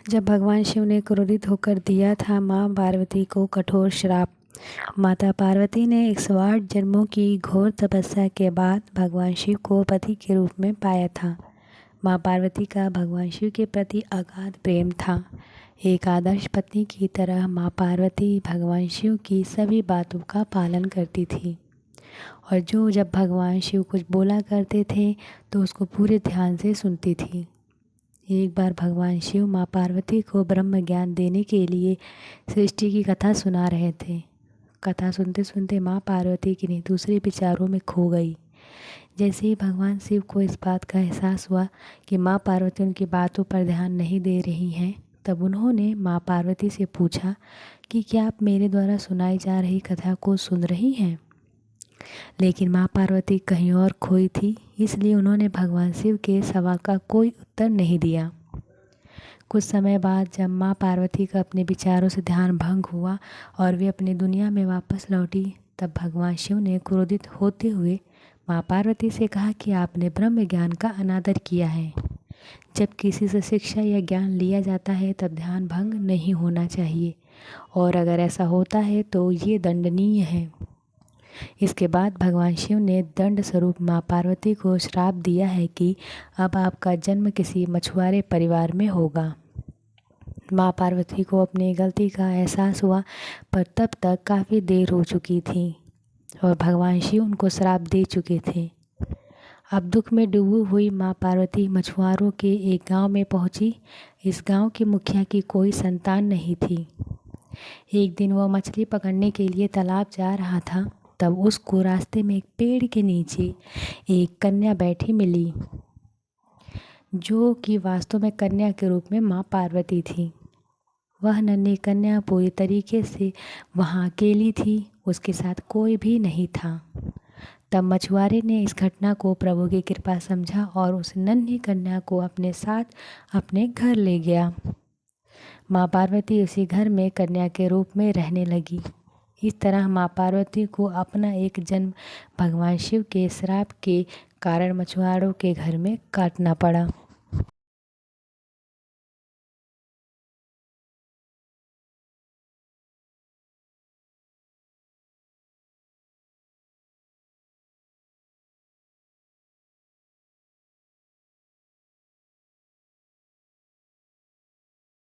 जब भगवान शिव ने क्रोधित होकर दिया था माँ पार्वती को कठोर श्राप। माता पार्वती ने 108 जन्मों की घोर तपस्या के बाद भगवान शिव को पति के रूप में पाया था। माँ पार्वती का भगवान शिव के प्रति अगाध प्रेम था। एक आदर्श पत्नी की तरह माँ पार्वती भगवान शिव की सभी बातों का पालन करती थी और जब भगवान शिव कुछ बोला करते थे तो उसको पूरे ध्यान से सुनती थी। एक बार भगवान शिव माँ पार्वती को ब्रह्म ज्ञान देने के लिए सृष्टि की कथा सुना रहे थे। कथा सुनते सुनते माँ पार्वती किन्हीं दूसरे विचारों में खो गई। जैसे ही भगवान शिव को इस बात का एहसास हुआ कि माँ पार्वती उनकी बातों पर ध्यान नहीं दे रही हैं, तब उन्होंने माँ पार्वती से पूछा कि क्या आप मेरे द्वारा सुनाई जा रही कथा को सुन रही हैं। लेकिन माँ पार्वती कहीं और खोई थी, इसलिए उन्होंने भगवान शिव के सवाल का कोई उत्तर नहीं दिया। कुछ समय बाद जब माँ पार्वती का अपने विचारों से ध्यान भंग हुआ और वे अपनी दुनिया में वापस लौटी, तब भगवान शिव ने क्रोधित होते हुए माँ पार्वती से कहा कि आपने ब्रह्म ज्ञान का अनादर किया है। जब किसी से शिक्षा या ज्ञान लिया जाता है तब ध्यान भंग नहीं होना चाहिए, और अगर ऐसा होता है तो ये दंडनीय है। इसके बाद भगवान शिव ने दंड स्वरूप माँ पार्वती को श्राप दिया है कि अब आपका जन्म किसी मछुआरे परिवार में होगा। माँ पार्वती को अपनी गलती का एहसास हुआ, पर तब तक काफ़ी देर हो चुकी थी और भगवान शिव उनको श्राप दे चुके थे। अब दुख में डूबी हुई माँ पार्वती मछुआरों के एक गांव में पहुंची। इस गांव के मुखिया की कोई संतान नहीं थी। एक दिन वह मछली पकड़ने के लिए तालाब जा रहा था, तब उसको रास्ते में एक पेड़ के नीचे एक कन्या बैठी मिली, जो कि वास्तव में कन्या के रूप में माँ पार्वती थी। वह नन्ही कन्या पूरी तरीके से वहाँ अकेली थी, उसके साथ कोई भी नहीं था। तब मछुआरे ने इस घटना को प्रभु की कृपा समझा और उस नन्ही कन्या को अपने साथ अपने घर ले गया। माँ पार्वती उसी घर में कन्या के रूप में रहने लगी। इस तरह माँ पार्वती को अपना एक जन्म भगवान शिव के श्राप के कारण मछुआरों के घर में काटना पड़ा।